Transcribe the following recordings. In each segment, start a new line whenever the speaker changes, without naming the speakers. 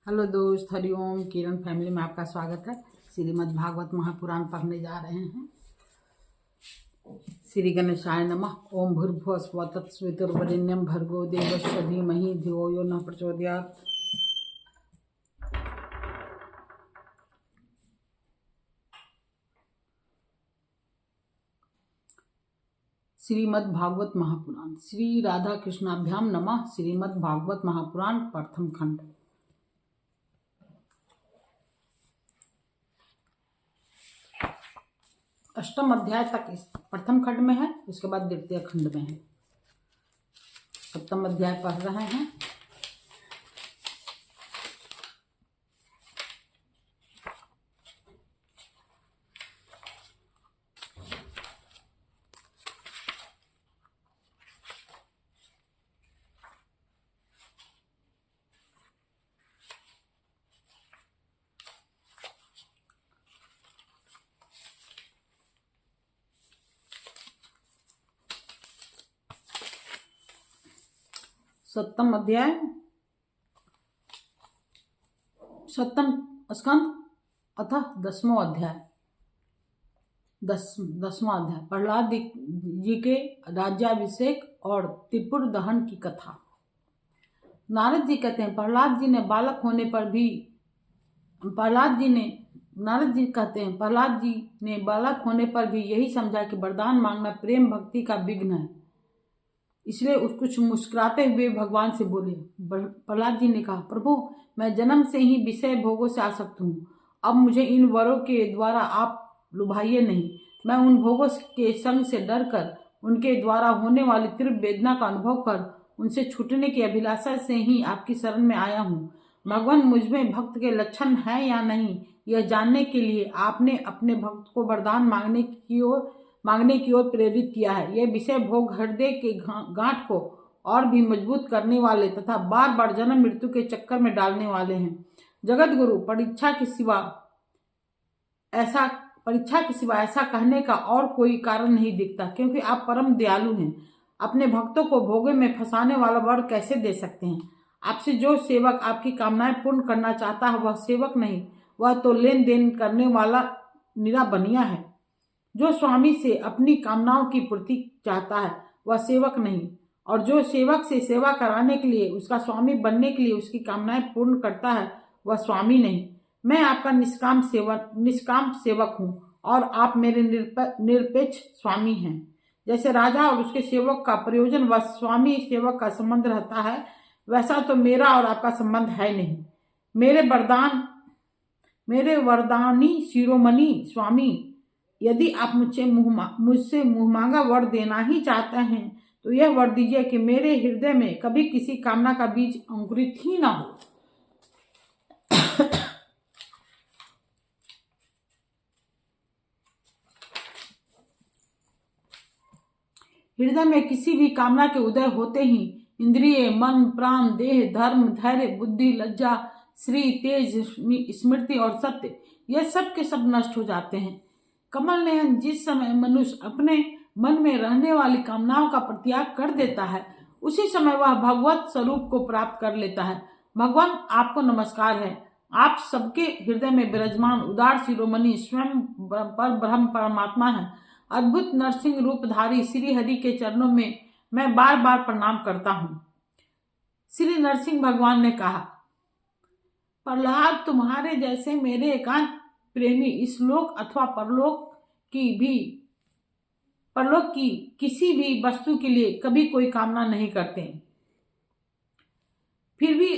Hello दोस्त, हरिओम। किरण family में आपका स्वागत है। श्रीमद् भागवत महापुराण पढ़ने जा रहे हैं। श्री गणेशाय नमः। ओम भूर्भुवः स्वः तत्सवितुर्वरेण्यं भर्गो देवस्य धीमहि धियो यो नः प्रचोदयात्। श्रीमद् भागवत महापुराण श्री राधा कृष्णाभ्याम नमः। श्रीमद् भागवत महापुराण प्रथम खंड। अष्टम अध्याय तक इस प्रथम खंड में है, उसके बाद द्वितीय खंड में है। सप्तम अध्याय पढ़ रहे हैं। सप्तम अध्याय, सप्तम स्कंद अतः दसवां अध्याय। दसवां अध्याय प्रहलाद जी के राज्याभिषेक और त्रिपुर दहन की कथा। नारद जी कहते हैं, प्रहलाद जी ने बालक होने पर भी यही समझा कि वरदान मांगना प्रेम भक्ति का विघ्न है। इसलिए कुछ मुस्कुराते हुए भगवान से बोले। प्रहलाद जी ने कहा, प्रभु, मैं जन्म से ही विषय भोगों से आसक्त हूँ। अब मुझे इन वरों के द्वारा आप लुभाइए नहीं। मैं उन भोगों के संग से डरकर उनके द्वारा होने वाली तीव्र वेदना का अनुभव कर उनसे छूटने की अभिलाषा से ही आपकी शरण में आया हूँ। भगवान, मुझमें भक्त के लक्षण है या नहीं, यह जानने के लिए आपने अपने भक्त को वरदान मांगने की ओर प्रेरित किया है। यह विषय भोग हृदय के गांठ को और भी मजबूत करने वाले तथा बार बार जन्म मृत्यु के चक्कर में डालने वाले हैं। जगत गुरु, परीक्षा के सिवा ऐसा कहने का और कोई कारण नहीं दिखता, क्योंकि आप परम दयालु हैं। अपने भक्तों को भोगे में फंसाने वाला वर कैसे दे सकते हैं? आपसे जो सेवक आपकी कामनाएं पूर्ण करना चाहता है वह सेवक नहीं, वह तो लेन देन करने वाला निरा बनिया है। जो स्वामी से अपनी कामनाओं की पूर्ति चाहता है वह सेवक नहीं, और जो सेवक से सेवा कराने के लिए, उसका स्वामी बनने के लिए उसकी कामनाएं पूर्ण करता है वह स्वामी नहीं। मैं आपका निष्काम सेवक हूँ और आप मेरे निरपेक्ष स्वामी हैं। जैसे राजा और उसके सेवक का प्रयोजन व स्वामी सेवक का संबंध रहता है, वैसा तो मेरा और आपका संबंध है नहीं। मेरे वरदानी शिरोमणि स्वामी, यदि आप मुझसे मुँह मांगा वर देना ही चाहते हैं तो यह वर दीजिए कि मेरे हृदय में कभी किसी कामना का बीज अंकुरित ही ना हो। हृदय में किसी भी कामना के उदय होते ही इंद्रिय, मन, प्राण, देह, धर्म, धैर्य, बुद्धि, लज्जा, श्री, तेज, स्मृति और सत्य, यह सब के सब नष्ट हो जाते हैं। कमल नयन, जिस समय मनुष्य अपने मन में रहने वाली कामनाओं का परित्याग कर देता है, उसी समय वह भगवत स्वरूप को प्राप्त कर लेता है। भगवान, आपको नमस्कार है। आप सबके हृदय में विराजमान उदार शिरोमणि स्वयं पर ब्रह्म परमात्मा है। अद्भुत नरसिंह रूपधारी श्री हरि के चरणों में मैं बार बार प्रणाम करता हूँ। श्री नरसिंह भगवान ने कहा, प्रहलाद, तुम्हारे जैसे मेरे एकांत प्रेमी इस लोक अथवा परलोक की किसी भी वस्तु के लिए कभी कोई कामना नहीं करते। फिर भी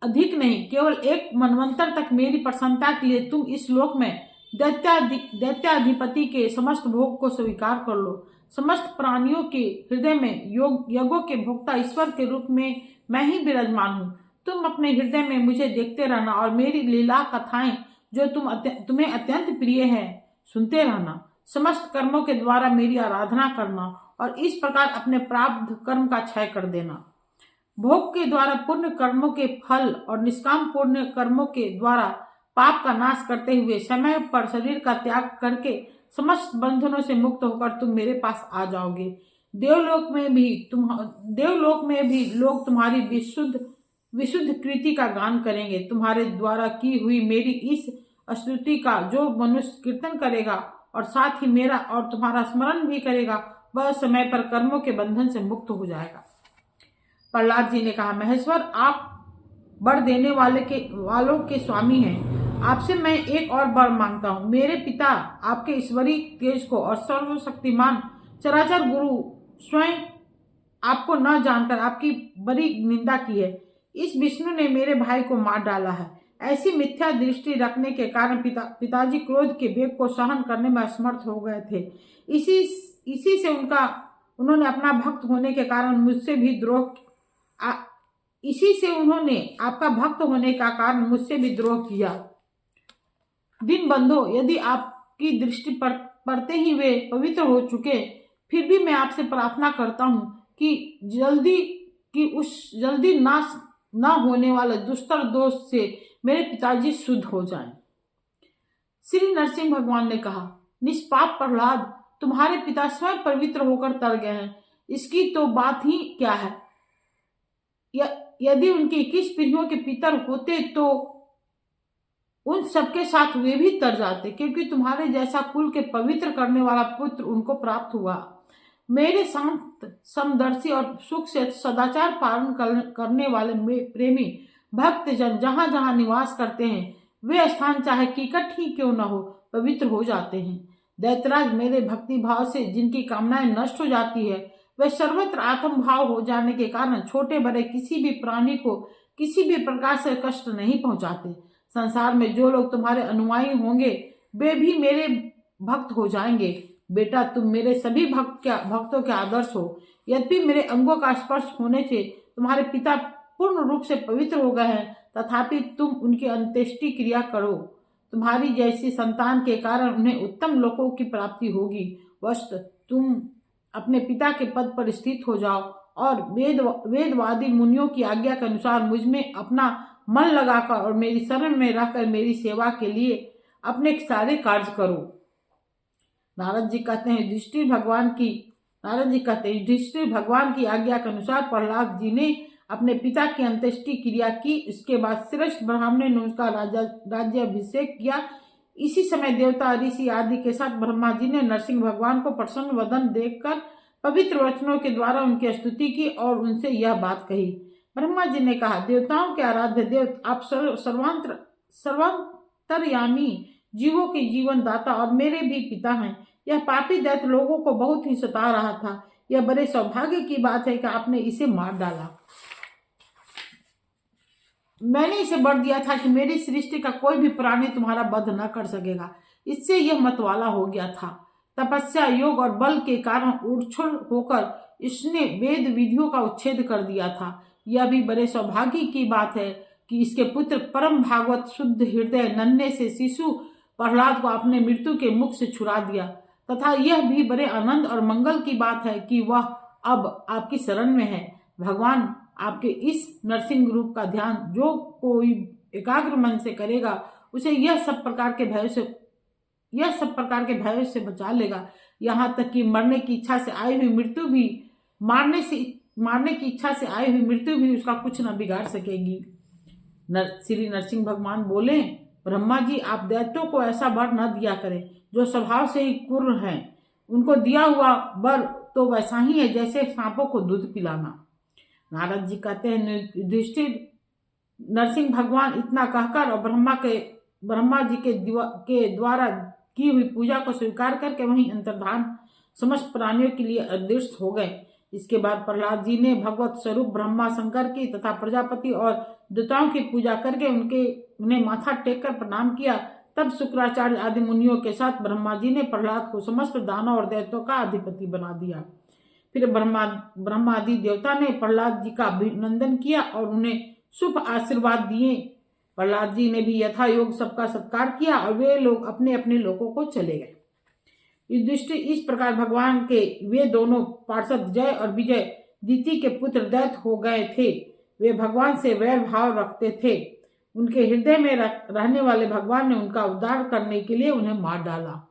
अधिक नहीं, केवल एक मनवंतर तक मेरी प्रसन्नता के लिए तुम इस लोक में दैत्याधिपति के समस्त भोग को स्वीकार कर लो। समस्त प्राणियों के हृदय में यज्ञों के भोक्ता ईश्वर के रूप में मैं ही विराजमान हूँ। तुम अपने हृदय में मुझे देखते रहना और मेरी लीला कथाएं जो तुम्हें अत्यंत प्रिय है सुनते रहना। समस्त कर्मों के द्वारा मेरी आराधना करना और इस प्रकार अपने प्रारब्ध कर्म का क्षय कर देना। भोग के द्वारा पुण्य कर्मों के फल और निष्काम पुण्य कर्मों के द्वारा पाप का नाश करते हुए समय पर शरीर का त्याग करके समस्त बंधनों से मुक्त होकर तुम मेरे पास आ जाओगे। देवलोक में भी लोग तुम्हारी विशुद्ध विशुद्ध कृति का गान करेंगे। तुम्हारे द्वारा की हुई मेरी इस स्तुति का जो मनुष्य कीर्तन करेगा और साथ ही मेरा और तुम्हारा स्मरण भी करेगा, वह समय पर कर्मों के बंधन से मुक्त हो जाएगा। प्रहलाद जी ने कहा, महेश्वर, आप वर देने वालों के स्वामी हैं। आपसे मैं एक और वर मांगता हूँ। मेरे पिता आपके ईश्वरी तेज को और सर्वशक्तिमान चराचर गुरु स्वयं आपको न जानकर आपकी बड़ी निंदा की है। इस विष्णु ने मेरे भाई को मार डाला है। ऐसी मिथ्या दृष्टि रखने के कारण पिताजी क्रोध के वेग को सहन करने में असमर्थ हो गए थे। इसी से उन्होंने अपना भक्त होने के कारण मुझसे भी इसी से उन्होंने आपका भक्त होने का कारण मुझसे भी द्रोह किया। दिन बंधो, यदि आपकी दृष्टि पड़ते ही वे पवित्र हो चुके, फिर भी मैं आपसे प्रार्थना करता हूँ कि जल्दी नाश न होने वाले दुष्टर दोष से मेरे पिताजी शुद्ध हो जाएं। श्री नरसिंह भगवान ने कहा, निष्पाप प्रहलाद, तुम्हारे पिता स्वयं पवित्र होकर तर गए हैं, इसकी तो बात ही क्या है। यदि उनके 21 पीढ़ियों के पितर होते तो उन सबके साथ वे भी तर जाते, क्योंकि तुम्हारे जैसा कुल के पवित्र करने वाला पुत्र उनको प्राप्त हुआ। मेरे शांत समदर्शी और सुख से सदाचार पालन करने वाले प्रेमी भक्तजन जहां जहां निवास करते हैं, वे स्थान चाहे कीकट ही क्यों न हो, पवित्र हो जाते हैं। दैत्यराज, मेरे भक्ति भाव से जिनकी कामनाएं नष्ट हो जाती है, वे सर्वत्र आत्म भाव हो जाने के कारण छोटे बड़े किसी भी प्राणी को किसी भी प्रकार से कष्ट नहीं पहुंचाते। संसार में जो लोग तुम्हारे अनुयायी होंगे, वे भी मेरे भक्त हो जाएंगे। बेटा, तुम मेरे सभी भक्तों के आदर्श हो। यद्यपि मेरे अंगों का स्पर्श होने से तुम्हारे पिता पूर्ण रूप से पवित्र हो गए हैं, तथापि तुम उनकी अंत्येष्टि क्रिया करो। तुम्हारी जैसी संतान के कारण उन्हें उत्तम लोकों की प्राप्ति होगी। वस्त तुम अपने पिता के पद पर स्थित हो जाओ और वेदवादी मुनियों की आज्ञा के अनुसार मुझ में अपना मन लगाकर और मेरी शरण में रहकर मेरी सेवा के लिए अपने सारे कार्य करो। नारद जी कहते हैं, युधिष्ठिर भगवान की आज्ञा के अनुसार प्रहलाद जी ने अपने पिता की अंत्येष्टि क्रिया की। इसके बाद श्रेष्ठ ब्राह्मण ने उसका राज्याभिषेक किया। इसी समय देवता, ऋषि आदि के साथ ब्रह्मा जी ने नरसिंह भगवान को प्रसन्न वदन देखकर पवित्र वचनों के द्वारा उनकी स्तुति की और उनसे यह बात कही। ब्रह्मा जी ने कहा, देवताओं के आराध्य देव, आप सर्वांतरयामी, जीवों के जीवन दाता और मेरे भी पिता हैं। यह पापी दैत्य लोगों को बहुत ही सता रहा था। यह बड़े सौभाग्य की बात है कि आपने इसे मार डाला। मैंने इसे वर दिया था कि मेरी सृष्टि का कोई भी प्राणी तुम्हारा वध न कर सकेगा। इससे यह मतवाला हो गया था। तपस्या, योग और बल के कारण उछल होकर इसने वेद विधियों का उच्छेद कर दिया था। यह भी बड़े सौभाग्य की बात है कि इसके पुत्र परम भागवत शुद्ध हृदय नन्हे से शिशु प्रहलाद को अपने मृत्यु के मुख से छुड़ा दिया, तथा यह भी बड़े आनंद और मंगल की बात है कि वह अब आपकी शरण में है। भगवान आपके इस नरसिंह रूप का ध्यान जो कोई एकाग्र मन से करेगा, उसे यह सब प्रकार के भयों से बचा लेगा। यहाँ तक कि मारने की इच्छा से आई हुई मृत्यु भी उसका कुछ न बिगाड़ सकेगी। श्री नरसिंह भगवान बोले, ब्रह्मा जी, आप दैत्यों को ऐसा वर न दिया करें जो स्वभाव से ही क्रूर हैं। उनको दिया हुआ वर तो वैसा ही है जैसे सांपों को दूध पिलाना। नारद जी कहते हैं, युधिष्ठिर, नरसिंह भगवान इतना कहकर और ब्रह्मा जी के द्वारा की हुई पूजा को स्वीकार करके वहीं अंतर्धान समस्त प्राणियों के लिए अदृश्य हो गए। इसके बाद प्रहलाद जी ने भगवत स्वरूप ब्रह्मा, शंकर की तथा प्रजापति और देवताओं की पूजा करके उन्हें माथा टेक कर प्रणाम किया। तब शुक्राचार्य आदि मुनियों के साथ ब्रह्मा जी ने प्रहलाद को समस्त दानव और दैत्यों का अधिपति बना दिया। फिर ब्रह्मा आदि देवता ने प्रहलाद जी का अभिनंदन किया और उन्हें शुभ आशीर्वाद दिए। प्रहलाद जी ने भी यथा योग सबका सत्कार किया और वे लोग अपने अपने लोकों को चले गए। युधिष्ठिर, इस प्रकार भगवान के वे दोनों पार्षद जय और विजय दिति के पुत्र दैत्य हो गए थे। वे भगवान से वैर भाव रखते थे। उनके हृदय में रहने वाले भगवान ने उनका उद्धार करने के लिए उन्हें मार डाला।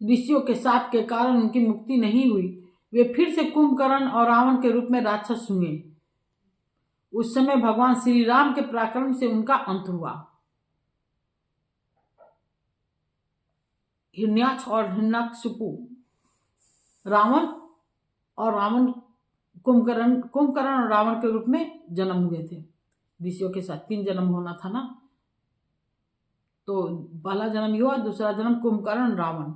ऋषियों के शाप के कारण उनकी मुक्ति नहीं हुई। वे फिर से कुंभकर्ण और रावण के रूप में राक्षस हुए। उस समय भगवान श्री राम के पराक्रम से उनका अंत हुआ। हिरण्याक्ष और हिरण्यकशिपु, रावण कुंभकर्ण और रावण के रूप में जन्म हुए थे। ऋषियों के साथ 3 जन्म होना था ना, तो पहला जन्म युवा, दूसरा जन्म कुंभकर्ण रावण।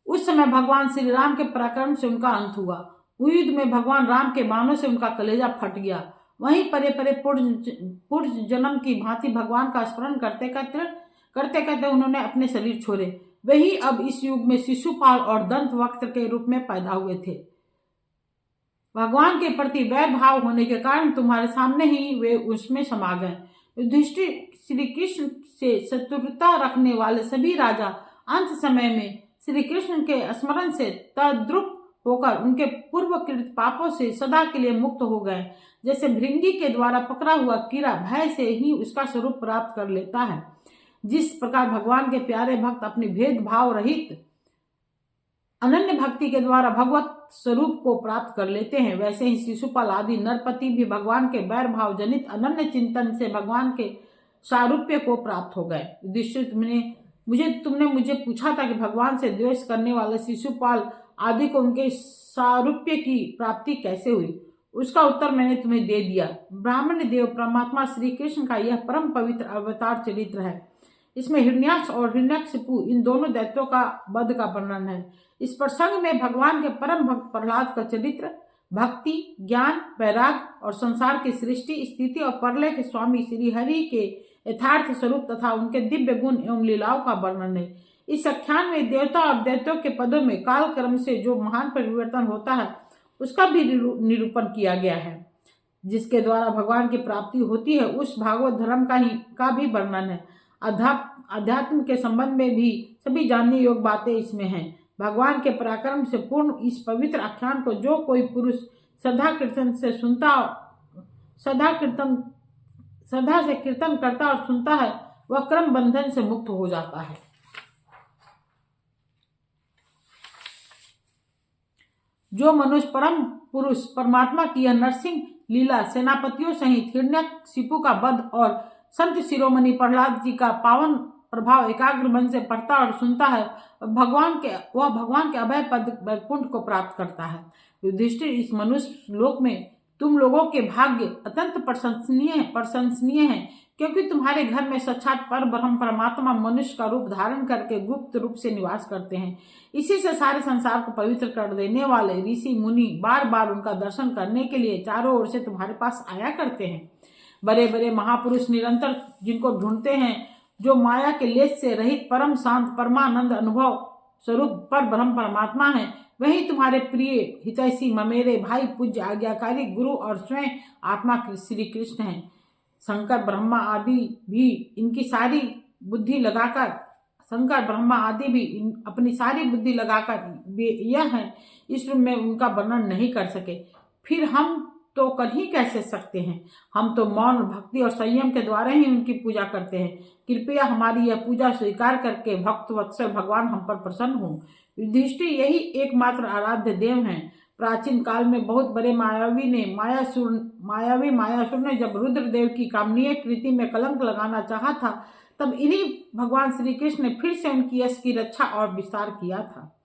उस समय भगवान श्री राम के पराक्रम से उनका अंत हुआ। युद्ध में भगवान राम के बाणों से उनका कलेजा फट गया। वहीं परे परे पूर्व जन्म की भांति भगवान का स्मरण करते करते उन्होंने अपने शरीर छोड़े। वही अब इस युग में शिशुपाल और दंतवक्त्र के रूप में पैदा हुए थे। भगवान के प्रति वैर भाव होने के कारण तुम्हारे सामने ही वे उसमें समा गए। युधिष्ठिर श्री कृष्ण से शत्रुता रखने वाले सभी राजा अंत समय में श्री कृष्ण के स्मरण से तद्रुप होकर उनके पूर्वकृत पापों से सदा के लिए मुक्त हो गए। जैसे भृंगी के द्वारा पकड़ा हुआ कीड़ा भय से ही उसका स्वरूप प्राप्त कर लेता है, जिस प्रकार भगवान के प्यारे भक्त अपनी भेदभाव रहित अनन्य भक्ति के द्वारा भगवत स्वरूप को प्राप्त कर लेते हैं, वैसे ही शिशुपाल आदि नरपति भी भगवान के वैर भाव जनित अनन्य चिंतन से भगवान के सारूप्य को प्राप्त हो गए। युधिष्ठिर, तुमने मुझे पूछा था कि भगवान से द्वेष करने वाले शिशुपाल आदि को उनके सारूप्य की प्राप्ति कैसे हुई। उसका उत्तर मैंने तुम्हें दे दिया। ब्राह्मण देव परमात्मा श्री कृष्ण का यह परम पवित्र अवतार चरित्र है। इसमें हिरण्याक्ष और हिरण्यकशिपु इन दोनों दैत्यों का वध का वर्णन है। इस प्रसंग में भगवान के परम भक्त प्रहलाद का चरित्र, भक्ति, ज्ञान, वैराग और संसार की सृष्टि, स्थिति और प्रलय के स्वामी श्री हरि के यथार्थ स्वरूप तथा उनके दिव्य गुण एवं लीलाओं का वर्णन है। इस आख्यान में देवता और दैत्यों के पदों में काल क्रम से जो महान परिवर्तन होता है उसका भी निरूपण किया गया है। जिसके द्वारा भगवान की प्राप्ति होती है उस भागवत धर्म का भी वर्णन है। अध्यात्म के संबंध में भी सभी जानने योग्य बातें इसमें हैं। भगवान के पराक्रम से पूर्ण इस पवित्र आख्यान को जो कोई पुरुष श्रद्धा से कीर्तन करता और सुनता है वह क्रम बंधन से मुक्त हो जाता है। जो मनुष्य परम पुरुष परमात्मा की यह नरसिंह लीला सेनापतियों सहित हिरण्यकशिपु का वध और संत शिरोमणि प्रहलाद जी का पावन प्रभाव एकाग्र मन से पढ़ता और सुनता है वह भगवान के अभय पद वैकुंठ को प्राप्त करता है। युधिष्ठिर, इस मनुष्य लोक में तुम लोगों के भाग्य अत्यंत प्रशंसनीय है, क्योंकि तुम्हारे घर में साक्षात पर ब्रह्म परमात्मा मनुष्य का रूप धारण करके गुप्त रूप से निवास करते हैं। इसी से सारे संसार को पवित्र कर देने वाले ऋषि मुनि बार बार उनका दर्शन करने के लिए चारों ओर से तुम्हारे पास आया करते हैं। बड़े बड़े महापुरुष निरंतर जिनको ढूंढते हैं, जो माया के लेश से रहित परम शांत परमानंद अनुभव स्वरूप पर ब्रह्म परमात्मा है, वही तुम्हारे प्रिय हितैषी ममेरे भाई पूज्य आज्ञाकारी गुरु और स्वयं आत्मा श्री कृष्ण हैं। शंकर ब्रह्मा आदि भी अपनी सारी बुद्धि लगाकर यह है इस रूप में उनका वर्णन नहीं कर सके, फिर हम तो कर ही कैसे सकते हैं। हम तो मौन भक्ति और संयम के द्वारा ही उनकी पूजा करते हैं। कृपया हमारी यह पूजा स्वीकार करके भक्त वत्सल भगवान हम पर प्रसन्न हो। युधिष्ठिर, यही एकमात्र आराध्य देव हैं। प्राचीन काल में बहुत बड़े मायावी मायासुर ने जब रुद्रदेव की कामनीय कृति में कलंक लगाना चाहा था, तब इन्हीं भगवान श्री कृष्ण ने फिर से उनकी यश की रक्षा और विस्तार किया था।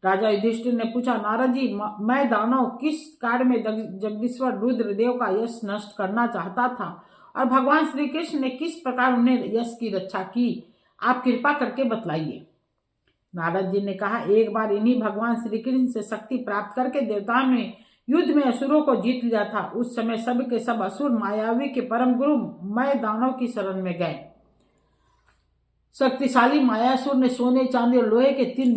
राजा युधिष्ठिर ने पूछा, नारद जी, मैं दानव किस कार्य में जगदीश्वर रुद्रदेव का यश नष्ट करना चाहता था और भगवान श्री कृष्ण ने किस प्रकार उन्हें यश की रक्षा की, आप कृपा करके बतलाइए। नारद जी ने कहा, एक बार इन्हीं भगवान श्री कृष्ण से शक्ति प्राप्त करके देवताओं ने युद्ध में असुरों को जीत लिया था। उस समय सब के सब असुर मायावी के परम गुरु मैं दानव की शरण में गए। शक्तिशाली मायासुर ने सोने चांदी और लोहे के 3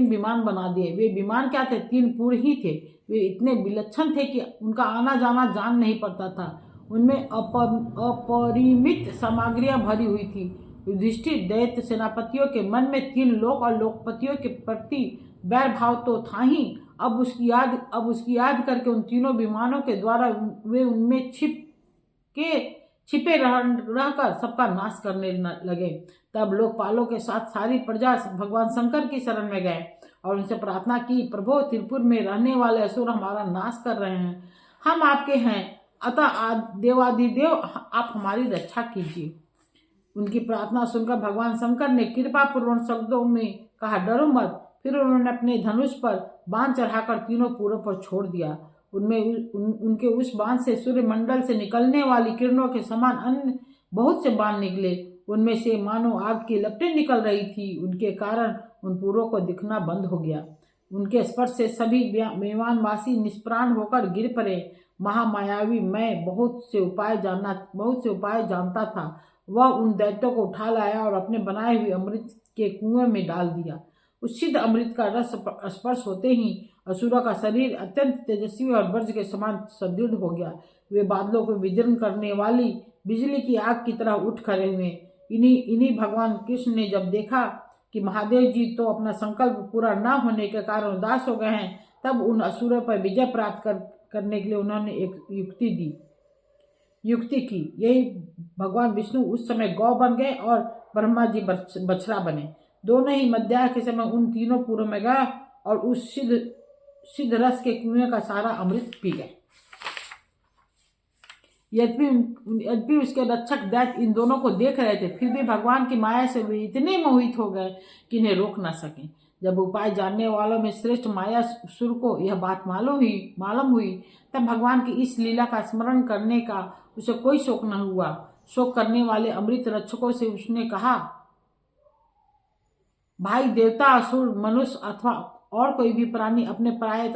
विमान बना दिए। वे विमान क्या थे? 3 पुर ही थे। वे इतने विलक्षण थे कि उनका आना जाना जान नहीं पड़ता था। उनमें अपरिमित सामग्रियां भरी हुई थी। युधिष्ठिर, दैत्य सेनापतियों के मन में 3 लोक और लोकपतियों के प्रति वैर भाव तो था ही, अब उसकी याद करके उन तीनों विमानों के द्वारा वे उनमें छिपे रहकर सबका नाश करने लगे। तब लोकपालों के साथ सारी प्रजा भगवान शंकर की शरण में गए और उनसे प्रार्थना की, प्रभु, त्रिपुर में रहने वाले असुर हमारा नाश कर रहे हैं। हम आपके हैं, अतः देवादिदेव आप हमारी रक्षा कीजिए। उनकी प्रार्थना सुनकर भगवान शंकर ने कृपापूर्वक शब्दों में कहा, डरो मत। फिर उन्होंने अपने धनुष पर बाण चढ़ाकर तीनों पुरों पर छोड़ दिया। उनके उस बाण से सूर्यमंडल से निकलने वाली किरणों के समान अन्य बहुत से बाण निकले। उनमें से मानो आग की लपटें निकल रही थी। उनके कारण उन पुरों को दिखना बंद हो गया। उनके स्पर्श से सभी मेवानवासी निष्प्राण होकर गिर पड़े। महामायावी मैं बहुत से उपाय जानता था। वह उन दैत्यों को उठा लाया और अपने बनाए हुए अमृत के कुएं में डाल दिया। उस सिद्ध अमृत का रस स्पर्श होते ही असुरों का शरीर अत्यंत तेजस्वी और वज्र के समान सुदृढ़ हो गया। वे बादलों को विदीर्ण करने वाली बिजली की आग की तरह उठ खड़े हुए। इन्हीं भगवान कृष्ण ने जब देखा कि महादेव जी तो अपना संकल्प पूरा न होने के कारण उदास हो गए हैं, तब उन असुरों पर विजय प्राप्त करने के लिए उन्होंने एक युक्ति की। यही भगवान विष्णु उस समय गौ बन गए और ब्रह्मा जी बछड़ा बने। दोनों ही मध्याह्न के समय उन तीनों पुरों में गए और उस सिद्ध रस के कुएं का सारा अमृत पी गए। यद्यपि उसके रक्षक दैत्य इन दोनों को देख रहे थे, फिर भी भगवान की माया से वे इतने मोहित हो गए कि इन्हें रोक न सके। जब उपाय जानने वालों में श्रेष्ठ मायासुर को यह बात मालूम हुई, तब भगवान की इस लीला का स्मरण करने का उसे कोई शोक न हुआ। शोक करने वाले अमृत रक्षकों से उसने कहा, भाई देवता, असुर, मनुष्य अथवा और कोई भी प्राणी अपने पराये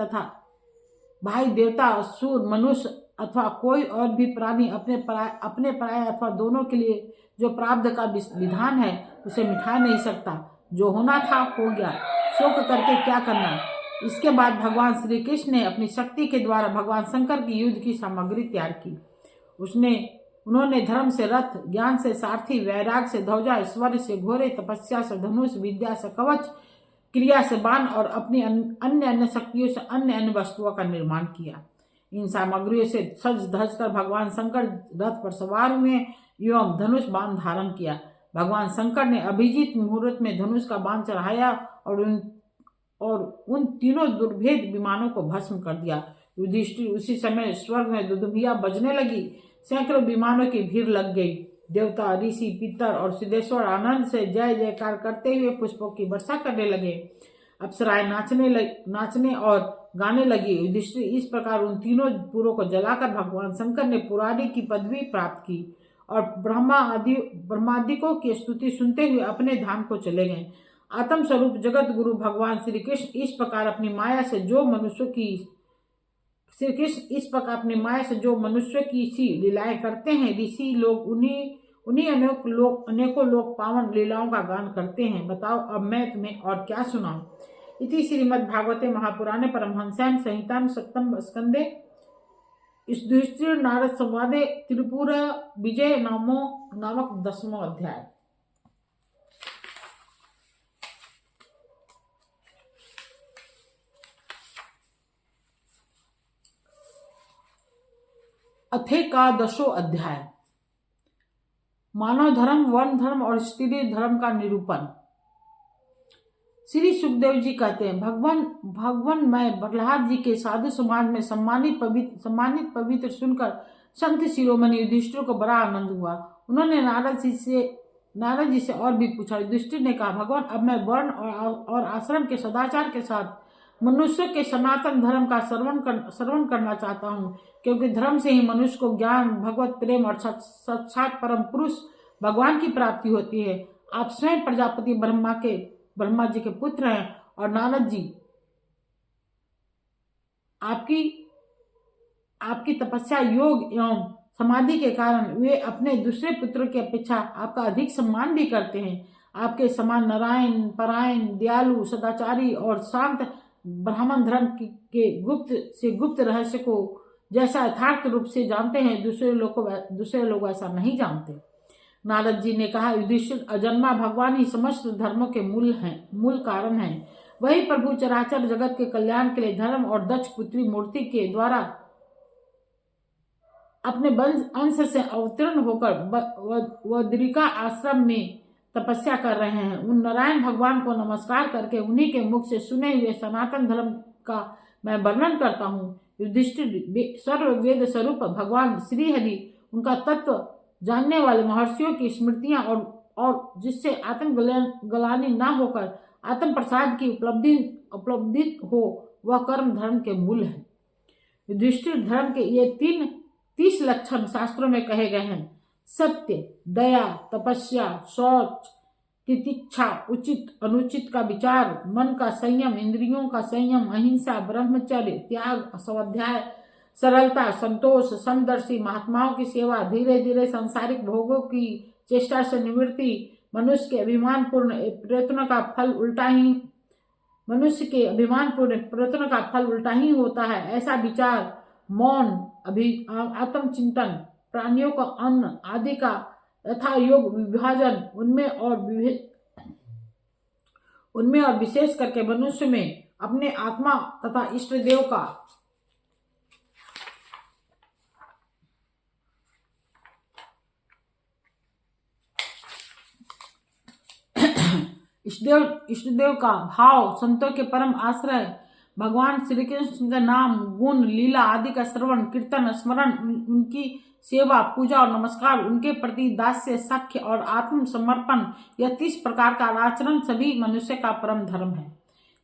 अपने पराये अथवा दोनों के लिए जो प्रारब्ध का विधान है उसे मिटा नहीं सकता। जो होना था हो गया, शोक करके क्या करना। इसके बाद भगवान श्री कृष्ण ने अपनी शक्ति के द्वारा भगवान शंकर की युद्ध की सामग्री तैयार की। उन्होंने धर्म से रथ, ज्ञान से सारथी, वैराग से ध्वजा, ऐश्वर्य से घोड़े, तपस्या से धनुष, विद्या से कवच, क्रिया से बाण और अपनी अन्य शक्तियों से अन्य वस्तुओं का निर्माण किया। इन सामग्रियों से सज धज कर भगवान शंकर रथ पर सवार हुए एवं धनुष बाण धारण किया। भगवान शंकर ने अभिजीत मुहूर्त में धनुष का बाण चढ़ाया और उन तीनों दुर्भेद विमानों को भस्म कर दिया। युधिष्ठिर उसी समय स्वर्ग में दुदुभिया बजने लगी। सैकड़ों विमानों की भीड़ लग गई। देवता, ऋषि, पितर और सिद्धेश्वर आनंद से जय जयकार करते हुए पुष्पों की वर्षा करने लगे। अप्सराएं नाचने और गाने लगी। युधिष्ठिर इस प्रकार उन तीनों पुरों को जलाकर भगवान शंकर ने पुरारी की पदवी प्राप्त की और ब्रह्मादिकों की स्तुति सुनते हुए अपने धाम को चले गए। आत्म स्वरूप जगत गुरु भगवान श्री कृष्ण इस प्रकार अपनी माया से जो मनुष्य की सी लीलाएं करते हैं, ऋषि लोग उन्हीं अनेकों लोक पावन लीलाओं का गान करते हैं। बताओ अब मैं तुम्हें और क्या सुनाऊं। इति श्रीमद्भागवते महापुराणे परमहंस्यां संहितां सप्तम स्कंदे युधिष्ठिर नारद संवादे त्रिपुर विजय नामक 10वां अध्याय। अथेकादशो अध्याय। मानव धर्म, वर्ण धर्म और स्त्री धर्म का निरूपण। श्री सुखदेव जी कहते हैं, भगवान मैं प्रहलाद जी के साधु समाज में सम्मानित पवित्र सुनकर संत शिरोमणि युधिष्ठिर को बड़ा आनंद हुआ। उन्होंने नारद जी से और भी पूछा। युधिष्ठिर ने कहा, भगवान अब मैं वर्ण और आश्रम के सदाचार के साथ मनुष्य के सनातन धर्म का श्रवण करना चाहता हूँ, क्योंकि धर्म से ही मनुष्य को ज्ञान, भगवत प्रेम और साक्षात परम पुरुष भगवान की प्राप्ति होती है। आप स्वयं प्रजापति ब्रह्मा जी के पुत्र हैं और नारद जी आपकी तपस्या, योग एवं समाधि के कारण वे अपने दूसरे पुत्रों की अपेक्षा आपका अधिक सम्मान भी करते हैं। आपके समान नारायण, परायण, दयालु, सदाचारी और शांत ब्राह्मण धर्म के गुप्त रहस्य को जैसा यथार्थ रूप से जानते हैं, दूसरे लोग ऐसा नहीं जानते। नारद जी ने कहा, युधिष्ठिर, अजन्मा भगवान ही समस्त धर्मों के मूल कारण हैं। वही प्रभु चराचर जगत के कल्याण के लिए धर्म और दक्ष पुत्री मूर्ति के द्वारा अपने अंश से अवतीर्ण होकर वद्रिका आश्रम में तपस्या कर रहे हैं। उन नारायण भगवान को नमस्कार करके उन्हीं के मुख से सुने हुए सनातन धर्म का मैं वर्णन करता हूँ। युधिष्ठिर सर्व वेद स्वरूप भगवान श्री हरि, उनका तत्व जानने वाले महर्षियों की स्मृतियां और जिससे आत्मग्लानि ना होकर आत्म प्रसाद की उपलब्धि हो, वह कर्म धर्म के मूल है। युधिष्ठिर, धर्म के ये 30 लक्षण शास्त्रों में कहे गए हैं। सत्य, दया, तपस्या, शौच, तितिक्षा, उचित अनुचित का विचार, मन का संयम, इंद्रियों का संयम, अहिंसा, ब्रह्मचर्य, त्याग, स्वाध्याय, सरलता, संतोष, समदर्शी, महात्माओं की सेवा, धीरे धीरे सांसारिक भोगों की चेष्टा से निवृत्ति, मनुष्य के अभिमानपूर्ण प्रयत्नों का फल उल्टा ही होता है, ऐसा विचार, मौन, आत्मचिंतन, प्राणियों का अन्न आदि का यथा योग विभाजन, उनमें और विशेष करके मनुष्य में अपने आत्मा तथा इष्ट देव का इष्टदेव का भाव, संतों के परम आश्रय, भगवान श्री कृष्ण का नाम, गुण, लीला आदि का श्रवण, कीर्तन, स्मरण, उनकी सेवा, पूजा और नमस्कार, उनके प्रति दास्य, साख्य और आत्म समर्पण, यह 30 प्रकार का आचरण सभी मनुष्य का परम धर्म है।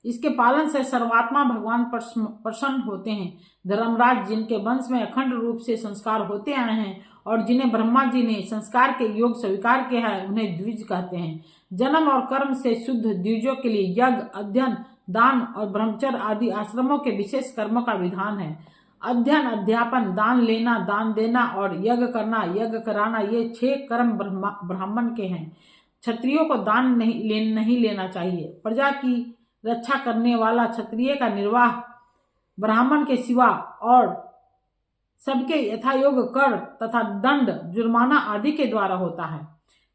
इसके पालन से सर्वात्मा भगवान प्रसन्न होते हैं। धर्मराज, जिनके वंश में अखंड रूप से संस्कार होते आए हैं और जिन्हें ब्रह्मा जी ने संस्कार के योग स्वीकार किया है, उन्हें द्विज कहते हैं। जन्म और कर्म से शुद्ध द्विजों के लिए यज्ञ, अध्ययन, दान और ब्रह्मचर्य आदि आश्रमों के विशेष कर्मों का विधान है। अध्ययन, अध्यापन, दान लेना, दान देना और यज्ञ करना, यज्ञ कराना, ये 6 कर्म ब्राह्मण के हैं। क्षत्रियों को दान नहीं लेना चाहिए। प्रजा की रक्षा करने वाला क्षत्रिय का निर्वाह ब्राह्मण के सिवा और सबके यथायोग कर तथा दंड, जुर्माना आदि के द्वारा होता है।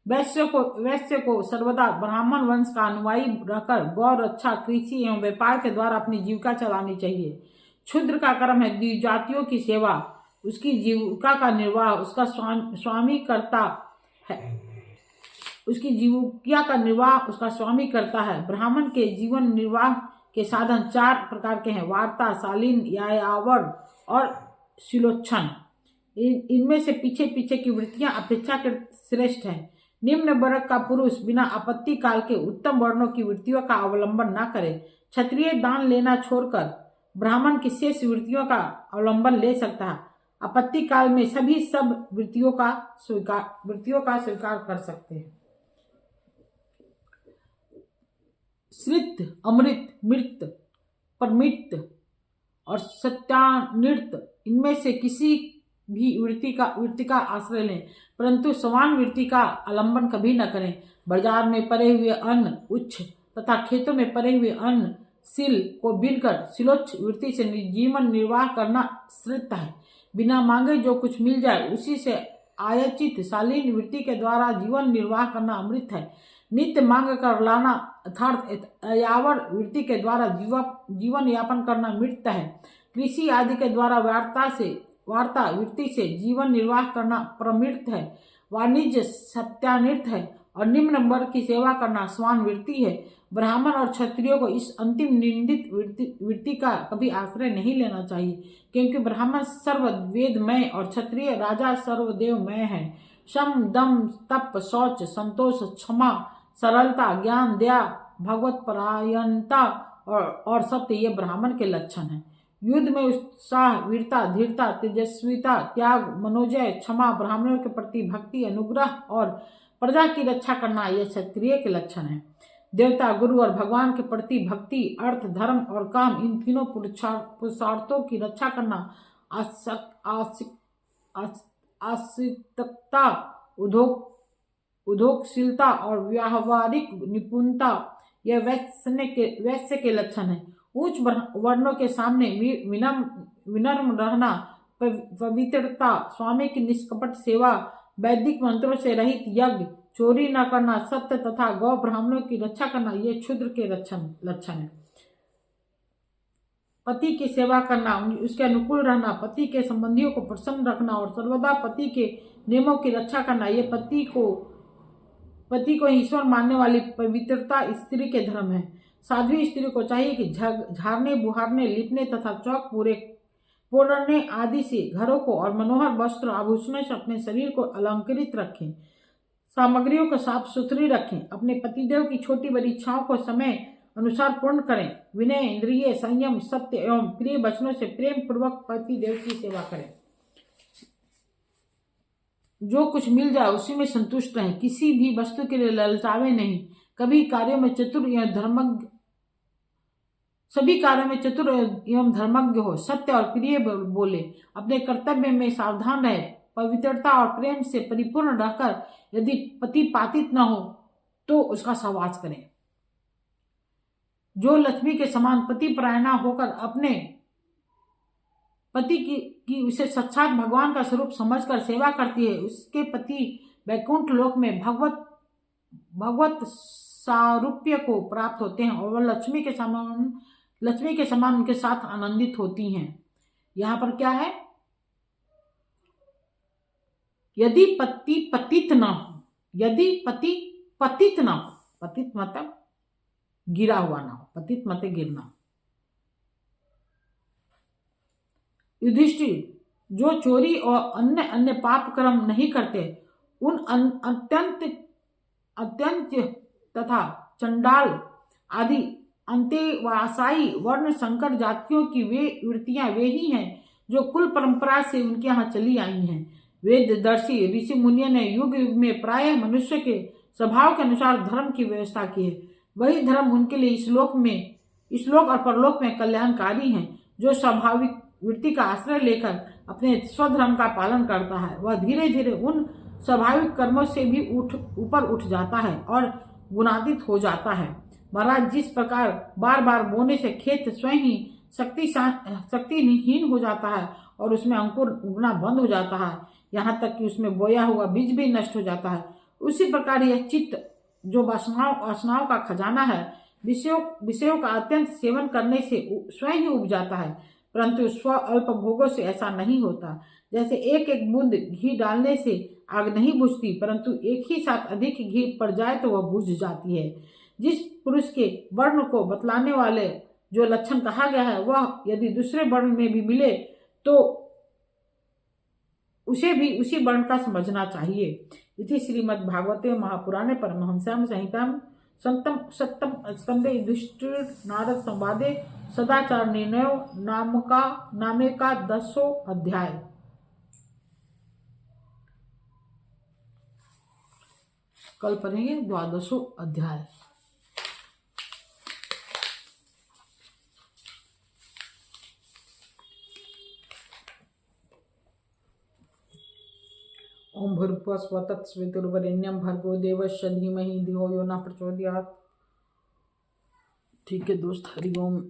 वैश्य को सर्वदा ब्राह्मण वंश का अनुयायी रहकर गौ रक्षा, कृषि एवं व्यापार के द्वारा अपनी जीविका चलानी चाहिए। क्षुद्र का कर्म है द्विजातियों की सेवा, उसकी जीविका का निर्वाह उसका स्वामी करता है। उसकी जीविका का निर्वाह उसका स्वामी करता है। ब्राह्मण के जीवन निर्वाह के साधन 4 प्रकार के हैं: वार्ता, शालीन, यायावर और शिलोच्छन। इनमें से पीछे की वृत्तियां अपेक्षाकृत श्रेष्ठ हैं। निम्न वर्ग का पुरुष बिना आपत्ति काल के उत्तम वर्णों की वृत्तियों का अवलंबन न करे। क्षत्रिय दान लेना छोड़कर ब्राह्मण की शेष वृत्तियों का अवलंबन ले सकता है। आपत्ति काल में सभी सब वृत्तियों का स्वीकार कर सकते हैं। श्रित, अमृत, मृत, परमित और सत्यानृत, इनमें से किसी भी वृत्ति का आश्रय लें, परंतु समान वृत्ति का आलंबन कभी न करें। बाजार में पड़े हुए अन्न उच्च तथा खेतों में पड़े हुए अन्न सिल को बीनकर सिलोच्छ वृत्ति से जीवन निर्वाह करना श्रेष्ठ है। बिना मांगे जो कुछ मिल जाए उसी से आयाचित शालीन वृत्ति के द्वारा जीवन निर्वाह करना अमृत है। नित्य मांग कर लाना अर्थात यावर वृत्ति के द्वारा जीवन यापन करना मृत है। कृषि आदि के द्वारा वार्ता वृत्ति से जीवन निर्वाह करना प्रमृत है। वाणिज्य सत्यानृत है और निम्न वर्ग की सेवा करना स्वान वृत्ति है। ब्राह्मण और क्षत्रियों को इस अंतिम निंदित वृत्ति का कभी आश्रय नहीं लेना चाहिए, क्योंकि ब्राह्मण सर्ववेदमय और क्षत्रिय राजा सर्वदेवमय है। शम, दम, तप, शौच, संतोष, क्षमा, सरलता, ज्ञान, दया, भगवत परायणता और सत्य ये ब्राह्मण के लक्षण हैं। युद्ध में उत्साह, वीरता, धीरता, तेजस्विता, त्याग, मनोजय, क्षमा, ब्राह्मणों के प्रति भक्ति, अनुग्रह और प्रजा की रक्षा करना ये क्षत्रिय के लक्षण हैं। देवता, गुरु और भगवान के प्रति भक्ति, अर्थ, धर्म और काम, इन तीनों पुरुषार्थों की रक्षा करना, आस्तिकता, उद्योगशीलता और व्यावहारिक निपुणता यह वैश्य के लक्षण है। उच्च वर्णों के सामने विनम्र रहना, पवित्रता, स्वामी की निष्कपट सेवा, वैदिक मंत्रों से रहित यज्ञ, चोरी न करना, सत्य तथा गौ ब्राह्मणों की रक्षा करना ये क्षुद्र के लक्षण है। पति की सेवा करना, उसके अनुकूल रहना, पति के संबंधियों को प्रसन्न रखना और सर्वदा पति के नियमों की रक्षा करना ये पति को ईश्वर मानने वाली पवित्रता स्त्री के धर्म है। साध्वी स्त्री को चाहिए कि झाड़ने, बुहारने, लिपने तथा चौक पूरे पुराने आदि से घरों को और मनोहर वस्त्र आभूषणों से अपने शरीर को अलंकृत रखें। सामग्रियों को साफ सुथरी रखें। अपने पतिदेव की छोटी बड़ी इच्छाओं को समय अनुसार पूर्ण करें। विनय, इंद्रिय संयम, सत्य एवं प्रिय वचनों से प्रेम पूर्वक पतिदेव की सेवा करें। जो कुछ मिल जाए उसी में संतुष्ट रहें। किसी भी वस्तु के लिए ललचावे नहीं। सभी कार्यों में चतुर एवं धर्मज्ञ हो। सत्य और प्रिय बोले। अपने कर्तव्य में सावधान रहे। पवित्रता और प्रेम से परिपूर्ण रहकर यदि पति पातित न हो तो उसका सहवास करें। जो लक्ष्मी के समान पति परायणा होकर अपने पति की उसे साक्षात भगवान का स्वरूप समझकर सेवा करती है, उसके पति वैकुंठ लोक में भगवत सारूप्य को प्राप्त होते हैं और वह लक्ष्मी के समान उनके साथ आनंदित होती हैं। यहाँ पर क्या है? यदि पति पतित न हो, यदि पति पतित न हो, पतित मतलब गिरा हुआ ना हो, पतित मतलब गिरना। युधिष्ठिर, जो चोरी और अन्य अन्य पाप कर्म नहीं करते, उन अत्यंत तथा चंडाल आदि अंतेवासाई वर्ण संकर जातियों की वे वृत्तियां वे ही हैं जो कुल परंपरा से उनके यहाँ चली आई हैं। वेददर्शी ऋषि मुनियों ने युग युग में प्रायः मनुष्य के स्वभाव के अनुसार धर्म की व्यवस्था की है। वही धर्म उनके लिए इस लोक और परलोक में कल्याणकारी हैं। जो स्वाभाविक वृत्ति का आश्रय लेकर अपने स्वधर्म का पालन करता है, वह धीरे धीरे उन स्वाभाविक कर्मों से भी ऊपर उठ जाता है और गुणातीत हो जाता है। महाराज, जिस प्रकार बार बार बोने से खेत स्वयं ही शक्तिहीन हो जाता है और उसमें अंकुर उगना बंद हो जाता है, यहाँ तक कि उसमें बोया हुआ बीज भी नष्ट हो जाता है, उसी प्रकार यह चित्त जो वासनाओं का खजाना है, विषयों का अत्यंत सेवन करने से स्वयं ही उग जाता है। परंतु स्व अल्प भोगों से ऐसा नहीं होता। जैसे एक एक बूंद घी डालने से आग नहीं बुझती, परंतु एक ही साथ अधिक घी पड़ जाए तो वह बुझ जाती है। जिस पुरुष के वर्ण को बतलाने वाले जो लक्षण कहा गया है, वह यदि दूसरे वर्ण में भी मिले तो उसे भी उसी वर्ण का समझना चाहिए। इति श्रीमद्भागवते महापुराणे परमहंस्यां संहितां सप्तम स्कंदे युधिष्ठिर नारद संवादे सदाचार निर्णयो नामे का 10वां अध्याय। कल पढ़ेंगे 12वां अध्याय। ओम भूर्भुवः स्वः तत्सवितुर्वरेण्यं भर्गो देवस्य धीमहि धियो यो न प्रचोदयात्। ठीक है दोस्त, हरि ओम।